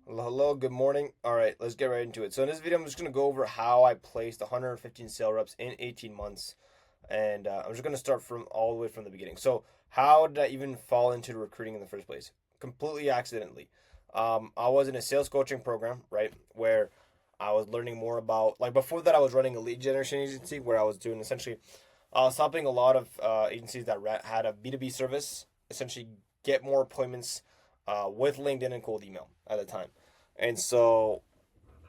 Hello, good morning. All right, let's get right into it. So in this video, I'm just going to go over how I placed 115 sale reps in 18 months. And I'm just going to start from all the way from the beginning. So how did I even fall into recruiting in the first place? Completely accidentally. I was in a sales coaching program, right, where I was learning more about, like before that, I was running a lead generation agency where I was doing essentially, I was helping a lot of agencies that had a B2B service, essentially get more appointments with LinkedIn and cold email at the time. And so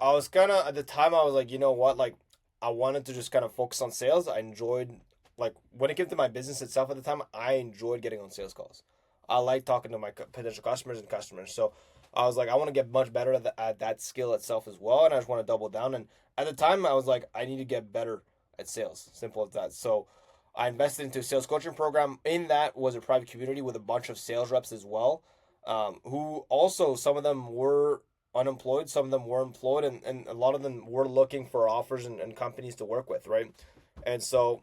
I was kind of, at the time, I was like, you know what? Like, I wanted to just kind of focus on sales. I enjoyed, like, when it came to my business itself at the time, I enjoyed getting on sales calls. I like talking to my potential customers and customers. So I was like, I want to get much better at that skill itself as well. And I just want to double down. And at the time, I was like, I need to get better at sales. Simple as that. So I invested into a sales coaching program. In that was a private community with a bunch of sales reps as well, who also, some of them were unemployed, some of them were employed, and a lot of them were looking for offers and companies to work with, right? And so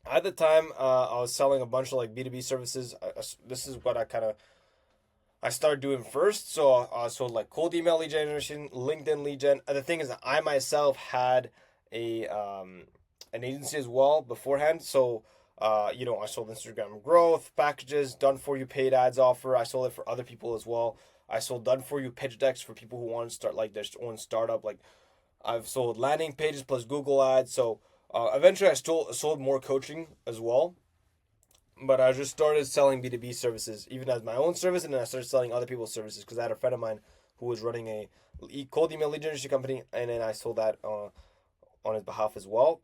at the time, I was selling a bunch of like B2B services. This is what I started doing first. So I sold like cold email lead generation, LinkedIn lead gen. And the thing is, I myself had a an agency as well beforehand. So I sold Instagram growth packages, done for you paid ads offer. I sold it for other people as well. I sold done for you pitch decks for people who want to start like their own startup. Like I've sold landing pages plus Google ads. So eventually I still sold more coaching as well. But I just started selling B2B services, even as my own service, and then I started selling other people's services because I had a friend of mine who was running a cold email lead generation company, and then I sold that on his behalf as well.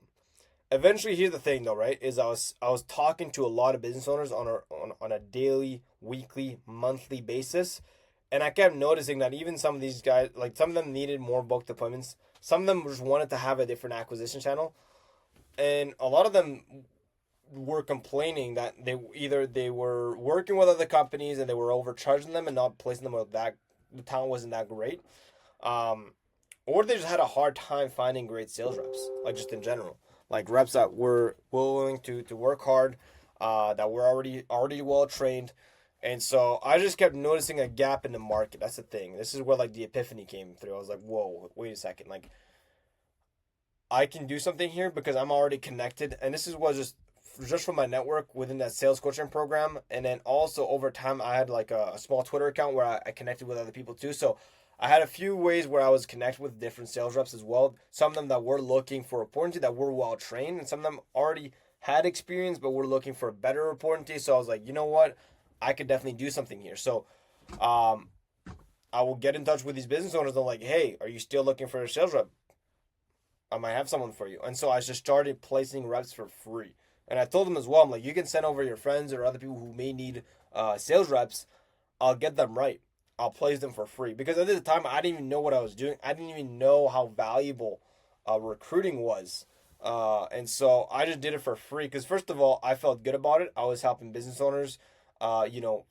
Eventually, here's the thing though, right? Is I was talking to a lot of business owners on a daily, weekly, monthly basis, and I kept noticing that even some of these guys, like some of them needed more booked appointments, some of them just wanted to have a different acquisition channel, and a lot of them were complaining that they were working with other companies and they were overcharging them and not placing them with that the talent wasn't that great, um, or they just had a hard time finding great sales reps, like just in general, like reps that were willing to work hard, that were already well trained. And so I just kept noticing a gap in the market. That's the thing. This is where like the epiphany came through. I was like, whoa, wait a second. Like I can do something here because I'm already connected, and this is was just from my network within that sales coaching program, and then also over time I had like a small Twitter account where I connected with other people too. So I had a few ways where I was connected with different sales reps as well. Some of them that were looking for reporting that were well trained, and some of them already had experience but were looking for a better reporting. So I was like, you know what, I could definitely do something here. So um, I will get in touch with these business owners. They're like, hey, are you still looking for a sales rep? I might have someone for you. And so I just started placing reps for free. And I told them as well, I'm like, you can send over your friends or other people who may need sales reps. I'll get them right. I'll place them for free. Because at the time, I didn't even know what I was doing. I didn't even know how valuable recruiting was. And so I just did it for free. Because first of all, I felt good about it. I was helping business owners,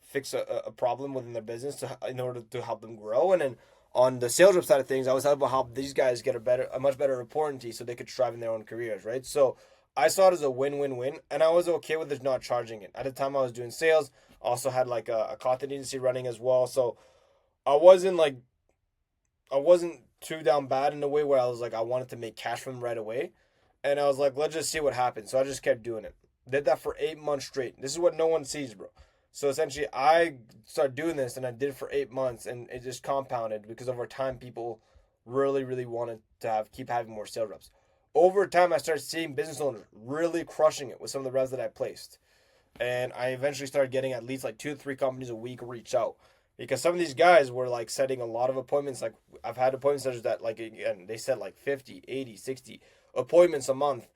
fix a problem within their business in order to help them grow. And then on the sales rep side of things, I was able to help these guys get a much better reporting so they could strive in their own careers, right? So I saw it as a win-win-win, and I was okay with just not charging it. At the time, I was doing sales. Also had like a content agency running as well, so I wasn't like I wasn't too down bad in a way where I was like I wanted to make cash from them right away, and I was like, let's just see what happens. So I just kept doing it. Did that for 8 months straight. This is what no one sees, bro. So essentially, I started doing this, and I did it for 8 months, and it just compounded because over time, people really, really wanted to keep having more sales reps. Over time, I started seeing business owners really crushing it with some of the reps that I placed, and I eventually started getting at least like 2 to 3 companies a week reach out because some of these guys were like setting a lot of appointments. Like I've had appointments such as that, like again, they set like 50, 80, 60 appointments a month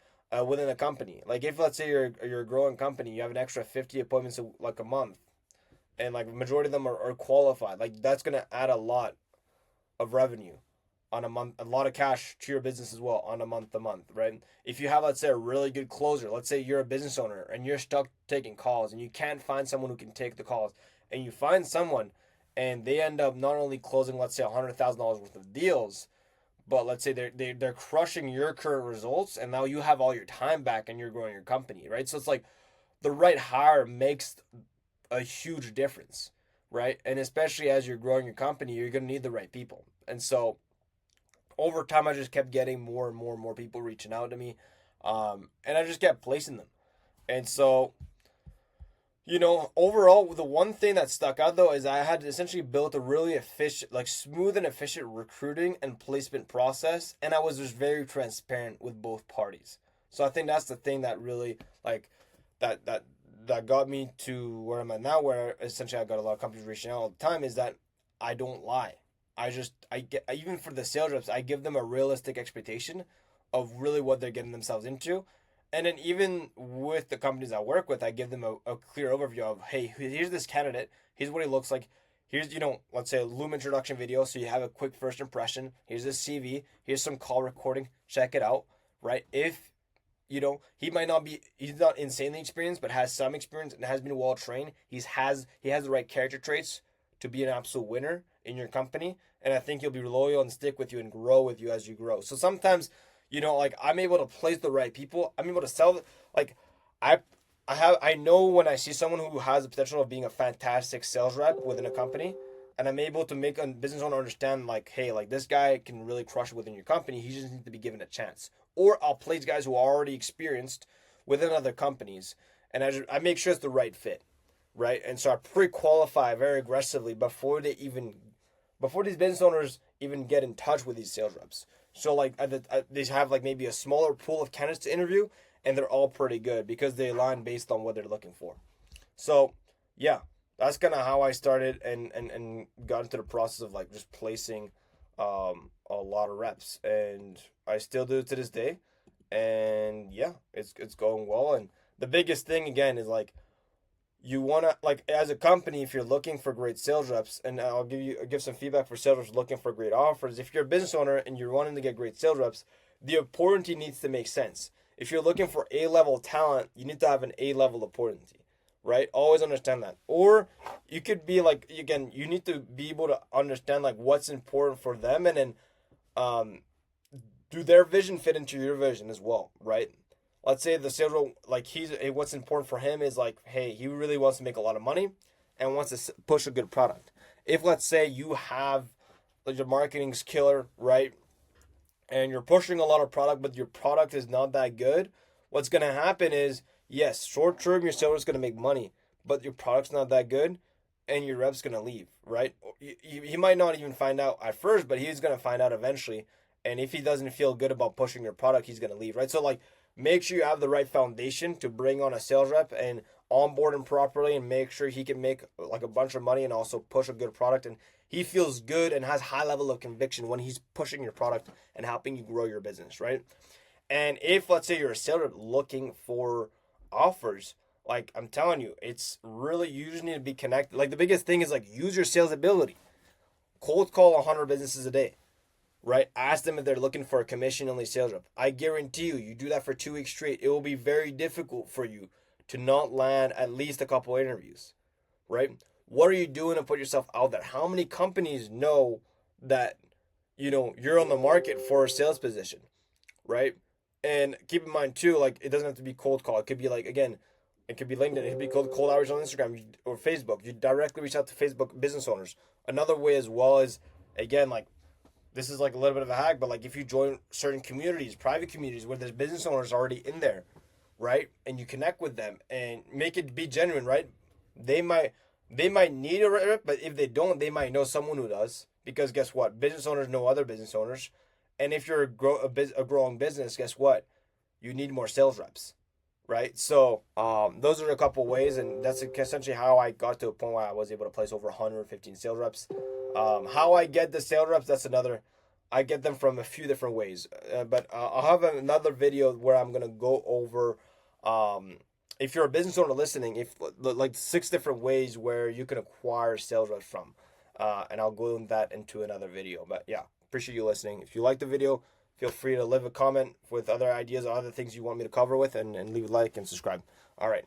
within a company. Like if let's say you're a growing company, you have an extra 50 appointments like a month, and like majority of them are qualified. Like that's gonna add a lot of revenue on a month, a lot of cash to your business as well on a month to month, right? If you have, let's say, a really good closer, let's say you're a business owner and you're stuck taking calls and you can't find someone who can take the calls, and you find someone and they end up not only closing, let's say, $100,000 worth of deals, but let's say they're crushing your current results, and now you have all your time back and you're growing your company, right? So it's like the right hire makes a huge difference, right? And especially as you're growing your company, you're going to need the right people. And so over time, I just kept getting more and more and more people reaching out to me. And I just kept placing them. And so, overall, the one thing that stuck out though is I had essentially built a really efficient, like smooth and efficient recruiting and placement process. And I was just very transparent with both parties. So I think that's the thing that really like that got me to where I'm at now, where essentially I got a lot of companies reaching out all the time, is that I don't lie. I get, even for the sales reps, I give them a realistic expectation of really what they're getting themselves into. And then even with the companies I work with, I give them a clear overview of, hey, here's this candidate. Here's what he looks like. Here's, let's say a Loom introduction video. So you have a quick first impression. Here's his CV. Here's some call recording. Check it out, right? If, he's not insanely experienced, but has some experience and has been well trained. He has the right character traits to be an absolute winner in your company. And I think he'll be loyal and stick with you and grow with you as you grow. So sometimes, like I'm able to place the right people. I'm able to sell. Like I know when I see someone who has the potential of being a fantastic sales rep within a company, and I'm able to make a business owner understand, like, hey, like this guy can really crush it within your company. He just needs to be given a chance. Or I'll place guys who are already experienced within other companies, and I make sure it's the right fit, right? And so I pre-qualify very aggressively before these business owners even get in touch with these sales reps. So like they have like maybe a smaller pool of candidates to interview, and they're all pretty good because they align based on what they're looking for. So yeah, that's kind of how I started and got into the process of like just placing a lot of reps, and I still do it to this day. And yeah, it's going well. And the biggest thing again is like, you want to, like, as a company, if you're looking for great sales reps, and I'll give some feedback for sales reps looking for great offers. If you're a business owner and you're wanting to get great sales reps, the opportunity needs to make sense. If you're looking for A-level talent, you need to have an A-level opportunity, right? Always understand that. Or you could be like, again, you need to be able to understand like what's important for them, and then do their vision fit into your vision as well, right? Let's say the sales role, like what's important for him is like, hey, he really wants to make a lot of money and wants to push a good product. If let's say you have, like, your marketing's killer, right? And you're pushing a lot of product, but your product is not that good, what's going to happen is, yes, short term, your sales is going to make money, but your product's not that good and your rep's going to leave, right? He might not even find out at first, but he's going to find out eventually. And if he doesn't feel good about pushing your product, he's going to leave, right? So like, make sure you have the right foundation to bring on a sales rep and onboard him properly, and make sure he can make like a bunch of money and also push a good product, and he feels good and has high level of conviction when he's pushing your product and helping you grow your business, right? And if let's say you're a sales rep looking for offers, like I'm telling you, it's really, you just need to be connected. Like the biggest thing is like, use your sales ability. Cold call 100 businesses a day, right? Ask them if they're looking for a commission-only sales rep. I guarantee you do that for 2 weeks straight, it will be very difficult for you to not land at least a couple interviews, right? What are you doing to put yourself out there? How many companies know that, you're on the market for a sales position, right? And keep in mind too, like, it doesn't have to be cold call. It could be like, again, it could be LinkedIn. It could be cold outreach on Instagram or Facebook. You directly reach out to Facebook business owners. Another way as well is, again, like, this is like a little bit of a hack, but like if you join certain communities, private communities where there's business owners already in there, right? And you connect with them and make it be genuine, right? They might need a rep, but if they don't, they might know someone who does. Because guess what? Business owners know other business owners. And if you're a growing business, guess what? You need more sales reps, right? So those are a couple ways, and that's essentially how I got to a point where I was able to place over 115 sales reps. How I get the sales reps, that's another. I get them from a few different ways, but I'll have another video where I'm gonna go over. If you're a business owner listening, if like 6 different ways where you can acquire sales reps from, and I'll go into another video. But yeah, appreciate you listening. If you like the video, feel free to leave a comment with other ideas or other things you want me to cover with, and leave a like and subscribe. All right.